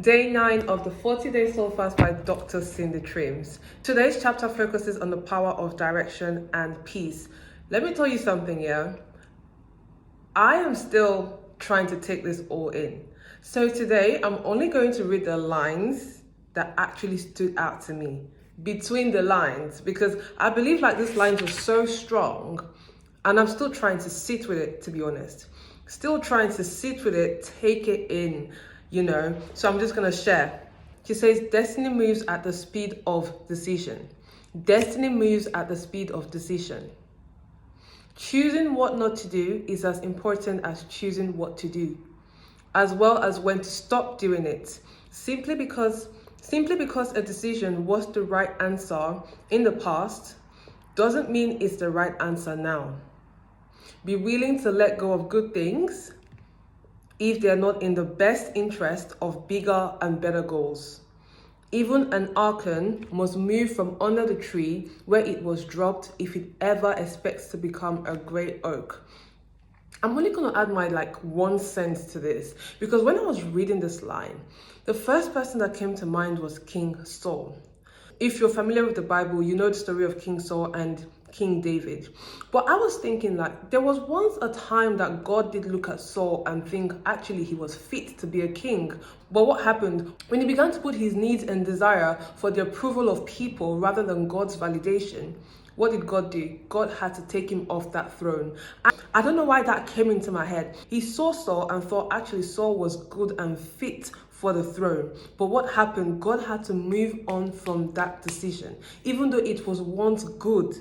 Day 9 of the 40-day soul fast by Dr. Cindy Trims. Today's chapter focuses on the power of direction and peace. Let me tell you something, yeah? I am still trying to take this all in. So today, I'm only going to read the lines that actually stood out to me. Between the lines, because I believe like this lines were so strong, and I'm still trying to sit with it, to be honest. Still trying to sit with it, take it in. So I'm just going to share. She says, destiny moves at the speed of decision. Destiny moves at the speed of decision. Choosing what not to do is as important as choosing what to do, as well as when to stop doing it. Simply because a decision was the right answer in the past doesn't mean it's the right answer now. Be willing to let go of good things if they're not in the best interest of bigger and better goals. Even an acorn must move from under the tree where it was dropped if it ever expects to become a great oak. I'm only going to add my 1 cent to this, because when I was reading this line, the first person that came to mind was King Saul. If you're familiar with the Bible, you know the story of King Saul and King David. But I was thinking there was once a time that God did look at Saul and think actually he was fit to be a king. But what happened? When he began to put his needs and desire for the approval of people rather than God's validation, what did God do? God had to take him off that throne. I don't know why that came into my head. He saw Saul and thought actually Saul was good and fit for the throne. But what happened? God had to move on from that decision. Even though it was once good,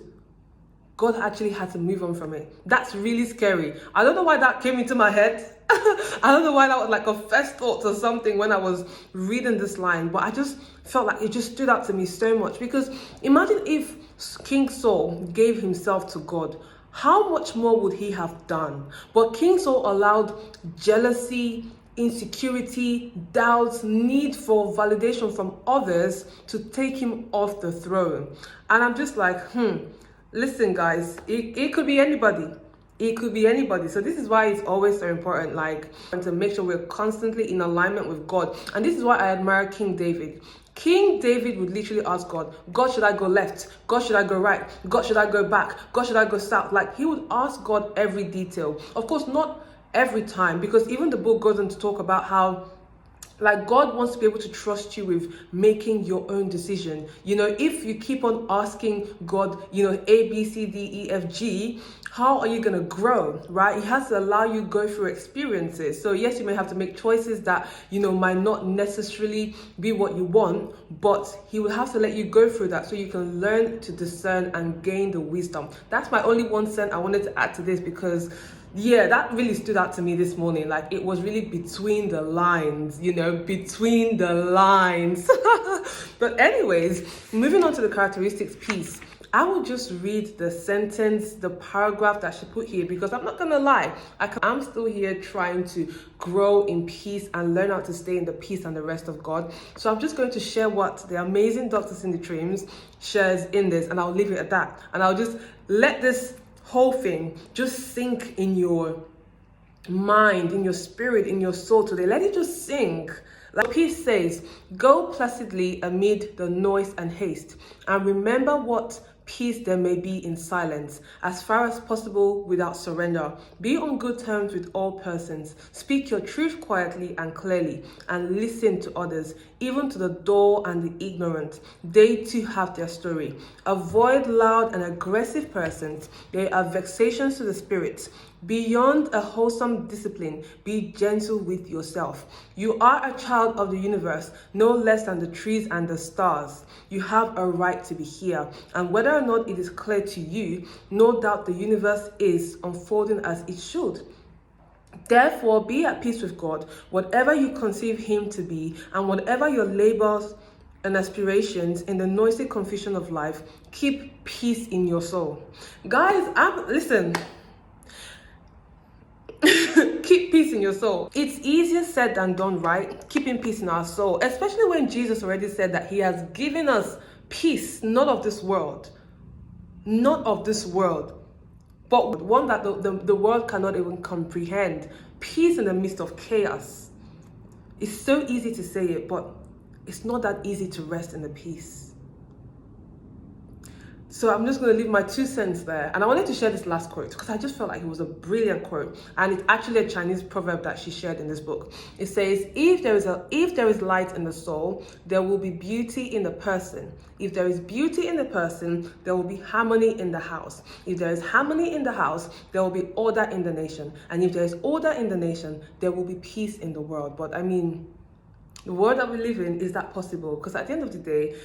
God actually had to move on from it. That's really scary. I don't know why that came into my head. I don't know why that was a first thought or something when I was reading this line, but I just felt like it just stood out to me so much. Because imagine if King Saul gave himself to God, how much more would he have done? But King Saul allowed jealousy, insecurity, doubts, need for validation from others to take him off the throne. And I'm just listen guys, it could be anybody. It could be anybody. So this is why it's always so important, to make sure we're constantly in alignment with God. And this is why I admire King David. King David would literally ask God, God, should I go left? God, should I go right? God, should I go back? God, should I go south? He would ask God every detail. Of course, not every time, because even the book goes on to talk about how God wants to be able to trust you with making your own decision. If you keep on asking God, A, B, C, D, E, F, G, how are you going to grow, right? He has to allow you go through experiences. So yes, you may have to make choices that, might not necessarily be what you want, but he will have to let you go through that so you can learn to discern and gain the wisdom. That's my only 1 cent I wanted to add to this, because that really stood out to me this morning. It was really between the lines, between the lines. But anyways, moving on to the characteristics piece, I will just read the sentence, the paragraph that she put here, because I'm not going to lie, I'm still here trying to grow in peace and learn how to stay in the peace and the rest of God. So I'm just going to share what the amazing Dr. Cindy Trims shares in this, and I'll leave it at that. And I'll just let this whole thing just sink in your mind, in your spirit, in your soul today. Let it just sink. Peace says, go placidly amid the noise and haste, and remember what peace there may be in silence, as far as possible without surrender. Be on good terms with all persons. Speak your truth quietly and clearly, and listen to others, even to the dull and the ignorant. They too have their story. Avoid loud and aggressive persons. They are vexations to the spirit. Beyond a wholesome discipline, be gentle with yourself. You are a child of the universe, no less than the trees and the stars. You have a right to be here, and whether or not it is clear to you, no doubt the universe is unfolding as it should. Therefore, be at peace with God, whatever you conceive him to be, and whatever your labors and aspirations in the noisy confusion of life, keep peace in your soul. Guys, listen. Keep peace in your soul. It's easier said than done, right? Keeping peace in our soul, especially when Jesus already said that he has given us peace, not of this world, but one that the world cannot even comprehend. Peace in the midst of chaos. It's so easy to say it, but it's not that easy to rest in the peace. So I'm just going to leave my 2 cents there. And I wanted to share this last quote because I just felt like it was a brilliant quote. And it's actually a Chinese proverb that she shared in this book. It says, if there is light in the soul, there will be beauty in the person. If there is beauty in the person, there will be harmony in the house. If there is harmony in the house, there will be order in the nation. And if there is order in the nation, there will be peace in the world. But I mean, the world that we live in, is that possible? Because at the end of the day,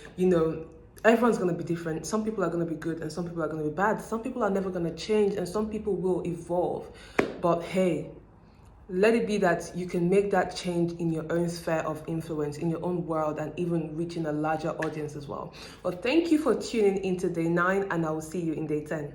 everyone's going to be different. Some people are going to be good and some people are going to be bad. Some people are never going to change and some people will evolve. But hey, let it be that you can make that change in your own sphere of influence, in your own world, and even reaching a larger audience as well. Well, thank you for tuning into day 9, and I will see you in day 10.